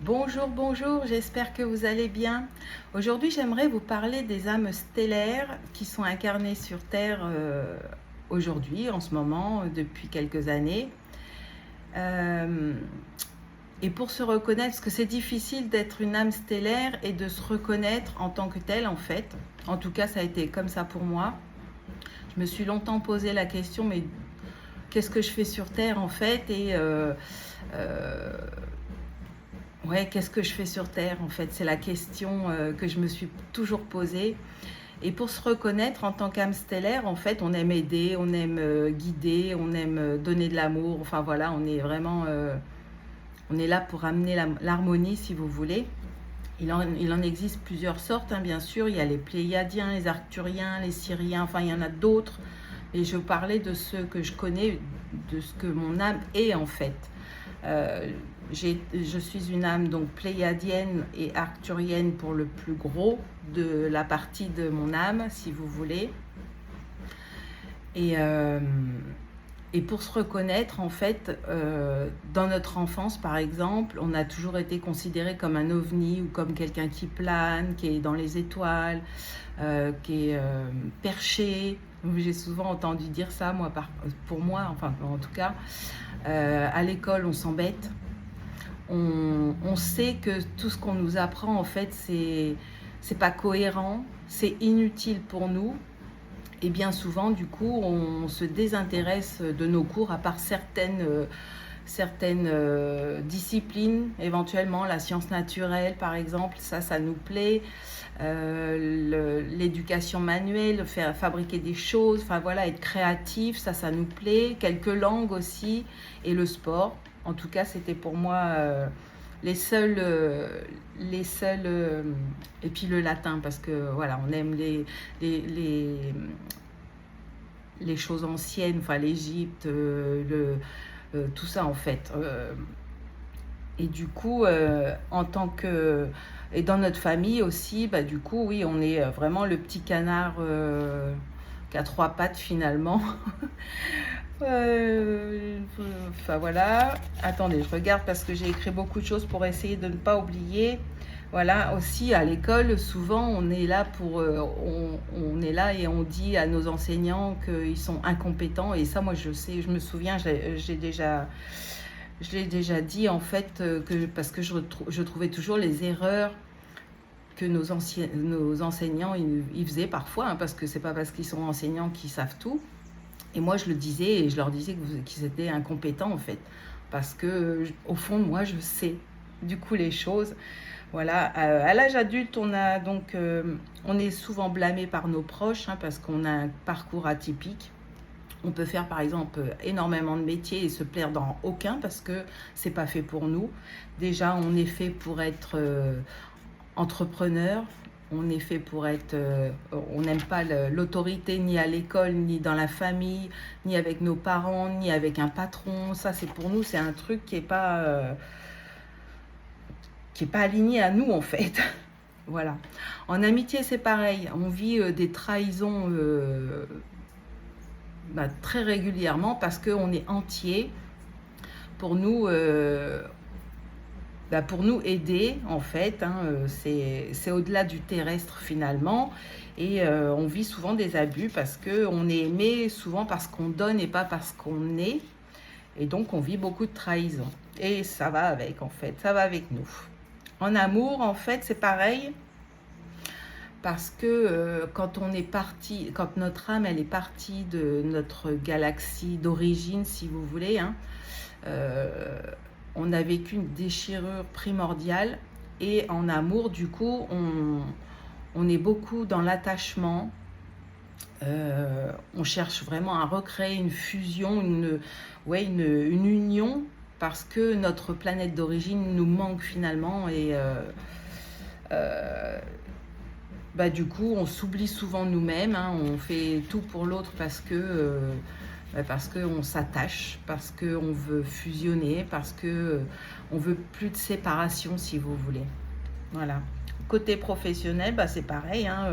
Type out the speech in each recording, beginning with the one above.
Bonjour, bonjour, j'espère que vous allez bien. Aujourd'hui, j'aimerais vous parler des âmes stellaires qui sont incarnées sur Terre aujourd'hui, en ce moment, depuis quelques années. Euh, et pour se reconnaître, parce que c'est difficile d'être une âme stellaire et de se reconnaître en tant que telle, en fait. En tout cas, ça a été comme ça pour moi. Je me suis longtemps posé la question, mais qu'est-ce que je fais sur Terre, en fait? Euh, Ouais, qu'est-ce que je fais sur Terre en fait? C'est la question que je me suis toujours posée. Et pour se reconnaître en tant qu'âme stellaire, en fait, on aime aider, on aime guider, on aime donner de l'amour. Enfin voilà, on est vraiment, on est là pour amener l'harmonie, si vous voulez. Il en existe plusieurs sortes, hein, bien sûr. Il y a les Pléiadiens, les Arcturiens, les Syriens. Enfin, il y en a d'autres. Et je parlais de ceux que je connais, de ce que mon âme est en fait. Euh, je suis une âme donc pléiadienne et arcturienne pour le plus gros de la partie de mon âme, si vous voulez. Et, euh, et pour se reconnaître, en fait, dans notre enfance, par exemple, on a toujours été considéré comme un ovni ou comme quelqu'un qui plane, qui est dans les étoiles, qui est perché. J'ai souvent entendu dire ça, moi, pour moi, enfin, en tout cas. À l'école, on s'embête. On sait que tout ce qu'on nous apprend, en fait, c'est pas cohérent, c'est inutile pour nous. Et bien souvent, du coup, on se désintéresse de nos cours, à part certaines disciplines, éventuellement la science naturelle, par exemple, ça nous plaît. L'éducation manuelle, faire fabriquer des choses, enfin voilà, être créatif, ça nous plaît. Quelques langues aussi, et le sport. En tout cas, c'était pour moi les seuls, et puis le latin, parce que voilà, on aime les, les, les choses anciennes, enfin l'Égypte, tout ça en fait. Et du coup, en tant que... Et dans notre famille aussi, bah, du coup, oui, on est vraiment le petit canard qui a trois pattes finalement. Enfin voilà. Attendez, je regarde parce que j'ai écrit beaucoup de choses pour essayer de ne pas oublier. Voilà, aussi à l'école, souvent on est là on est là et on dit à nos enseignants qu'ils sont incompétents. Et ça, moi, je sais, je me souviens, je l'ai déjà dit en fait, parce que je trouvais toujours les erreurs que nos enseignants ils faisaient parfois, hein, parce que c'est pas parce qu'ils sont enseignants qu'ils savent tout. Et moi, je le disais et je leur disais qu'ils étaient incompétents en fait, parce que au fond, moi, je sais du coup les choses. Voilà, à l'âge adulte, on est souvent blâmé par nos proches, hein, parce qu'on a un parcours atypique. On peut faire par exemple énormément de métiers et se plaire dans aucun parce que c'est pas fait pour nous. Déjà, on est fait pour être entrepreneur. On est fait pour être... on n'aime pas l'autorité ni à l'école, ni dans la famille, ni avec nos parents, ni avec un patron. Ça, c'est pour nous, c'est un truc qui est pas aligné à nous en fait. Voilà. En amitié, c'est pareil. On vit des trahisons très régulièrement parce qu'on est entier. Pour nous, pour nous aider, en fait, hein, c'est au-delà du terrestre finalement. Et on vit souvent des abus parce qu'on est aimé souvent parce qu'on donne et pas parce qu'on est. Et donc on vit beaucoup de trahison. Et ça va avec, en fait, ça va avec nous. En amour, en fait, c'est pareil. Parce que quand on est parti, quand notre âme elle est partie de notre galaxie d'origine, si vous voulez, hein, euh, on a vécu une déchirure primordiale. Et en amour, du coup, on est beaucoup dans l'attachement. On cherche vraiment à recréer une fusion, une union, parce que notre planète d'origine nous manque finalement. Et du coup, on s'oublie souvent nous-mêmes, hein, on fait tout pour l'autre parce qu'on s'attache, parce qu'on veut fusionner, parce qu'on veut plus de séparation, si vous voulez. Voilà. Côté professionnel, c'est pareil, hein,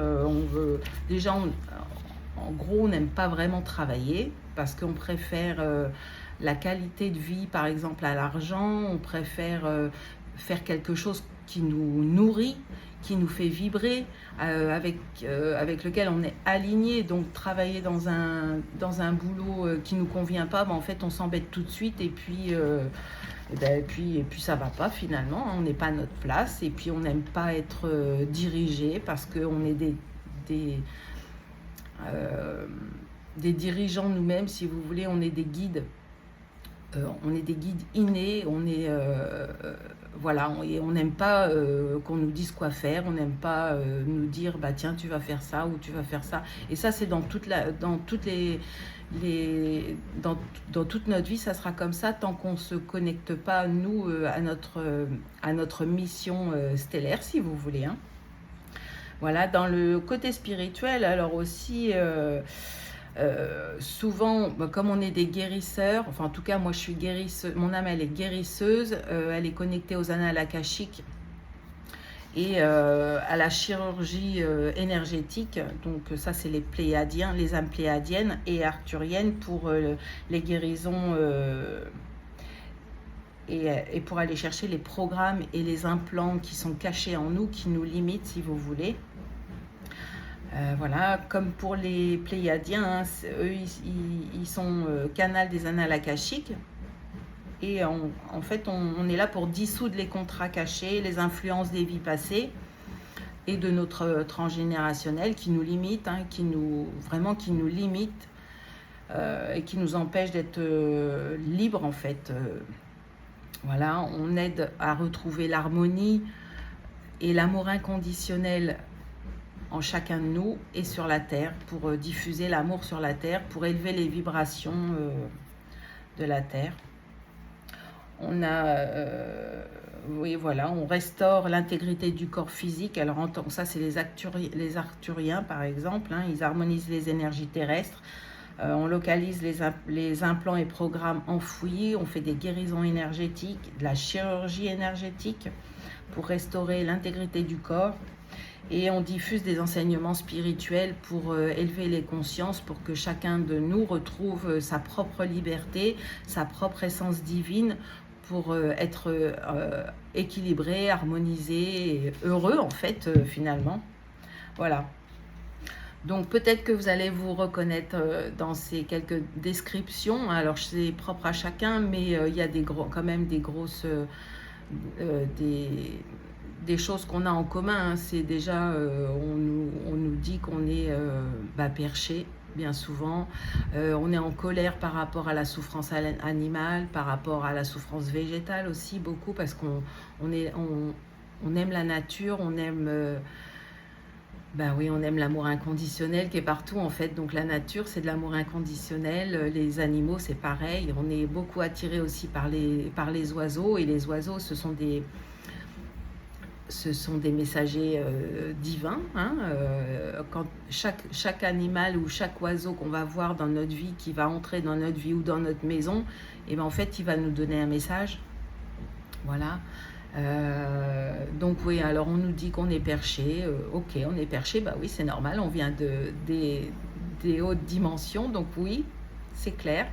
déjà, en gros, on n'aime pas vraiment travailler parce qu'on préfère la qualité de vie, par exemple, à l'argent. On préfère faire quelque chose qui nous nourrit, qui nous fait vibrer, avec lequel on est aligné. Donc travailler dans un boulot qui ne nous convient pas, ben, en fait on s'embête tout de suite et puis ça va pas finalement, hein. On n'est pas à notre place et puis on n'aime pas être dirigé parce qu'on est des, euh, des dirigeants nous-mêmes, si vous voulez. On est des guides. On est des guides innés, voilà, on n'aime pas qu'on nous dise quoi faire, on n'aime pas nous dire bah tiens tu vas faire ça ou tu vas faire ça. Et ça c'est dans toutes dans toute notre vie, ça sera comme ça tant qu'on ne se connecte pas nous à notre mission stellaire, si vous voulez, hein. Voilà, dans le côté spirituel, alors aussi. Souvent, bah, comme on est des guérisseurs, enfin en tout cas moi je suis guérisseuse, mon âme elle est guérisseuse, elle est connectée aux annales akashiques et à la chirurgie énergétique. Donc ça c'est les pléiadiens, les âmes pléiadiennes et arthuriennes pour les guérisons et pour aller chercher les programmes et les implants qui sont cachés en nous, qui nous limitent, si vous voulez. Voilà, comme pour les Pléiadiens, hein, eux ils sont canal des annales akashiques. Et en fait, on est là pour dissoudre les contrats cachés, les influences des vies passées et de notre transgénérationnel qui nous limite, hein, qui nous limite et qui nous empêche d'être libres en fait. Voilà, on aide à retrouver l'harmonie et l'amour inconditionnel en chacun de nous et sur la terre, pour diffuser l'amour sur la terre, pour élever les vibrations de la terre. On a, oui voilà, on restaure l'intégrité du corps physique. Alors ça c'est les arthuriens par exemple, hein, ils harmonisent les énergies terrestres. On localise les implants et programmes enfouis, on fait des guérisons énergétiques, de la chirurgie énergétique pour restaurer l'intégrité du corps. Et on diffuse des enseignements spirituels pour élever les consciences, pour que chacun de nous retrouve sa propre liberté, sa propre essence divine, pour être équilibré, harmonisé, et heureux en fait, finalement. Voilà. Donc peut-être que vous allez vous reconnaître dans ces quelques descriptions. Alors c'est propre à chacun, mais il y a quand même des grosses... des choses qu'on a en commun, hein. C'est déjà, on nous dit qu'on est perché, bien souvent. On est en colère par rapport à la souffrance animale, par rapport à la souffrance végétale aussi, beaucoup, parce qu'on aime la nature, on aime... oui, on aime l'amour inconditionnel qui est partout en fait. Donc la nature, c'est de l'amour inconditionnel. Les animaux, c'est pareil. On est beaucoup attiré aussi par les oiseaux. Et les oiseaux, ce sont des messagers divins, hein. Quand chaque animal ou chaque oiseau qu'on va voir dans notre vie, qui va entrer dans notre vie ou dans notre maison, et en fait, il va nous donner un message. Voilà. Donc oui, alors on nous dit qu'on est perché. Ok, on est perché, bah oui, c'est normal. On vient des hautes dimensions, donc oui, c'est clair.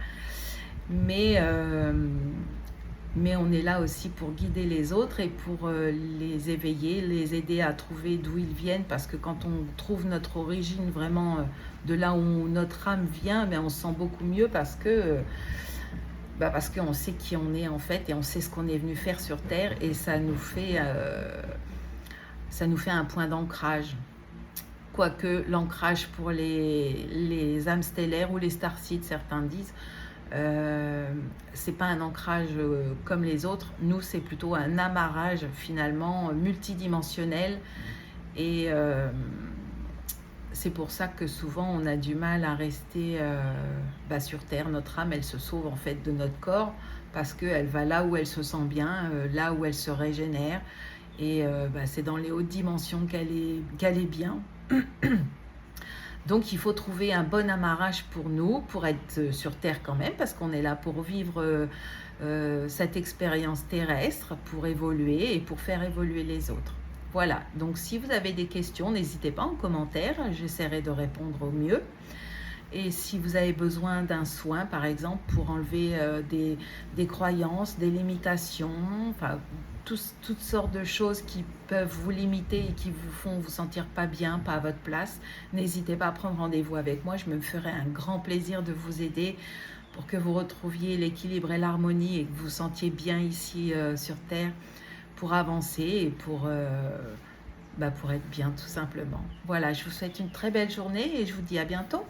Mais on est là aussi pour guider les autres et pour les éveiller, les aider à trouver d'où ils viennent, parce que quand on trouve notre origine vraiment de là où notre âme vient, on se sent beaucoup mieux parce qu'on sait qui on est en fait et on sait ce qu'on est venu faire sur Terre, et ça nous fait un point d'ancrage. Quoique l'ancrage pour les âmes stellaires ou les starseeds, certains disent, c'est pas un ancrage comme les autres. Nous, c'est plutôt un amarrage finalement multidimensionnel, et c'est pour ça que souvent on a du mal à rester sur Terre. Notre âme, elle se sauve en fait de notre corps parce qu'elle va là où elle se sent bien, là où elle se régénère, et c'est dans les hautes dimensions qu'elle est bien. Donc il faut trouver un bon amarrage pour nous, pour être sur Terre quand même, parce qu'on est là pour vivre cette expérience terrestre, pour évoluer et pour faire évoluer les autres. Voilà, donc si vous avez des questions, n'hésitez pas en commentaire, j'essaierai de répondre au mieux. Et si vous avez besoin d'un soin, par exemple, pour enlever des croyances, des limitations, enfin, toutes sortes de choses qui peuvent vous limiter et qui vous font vous sentir pas bien, pas à votre place, n'hésitez pas à prendre rendez-vous avec moi. Je me ferai un grand plaisir de vous aider pour que vous retrouviez l'équilibre et l'harmonie et que vous vous sentiez bien ici sur Terre pour avancer et pour être bien tout simplement. Voilà, je vous souhaite une très belle journée et je vous dis à bientôt.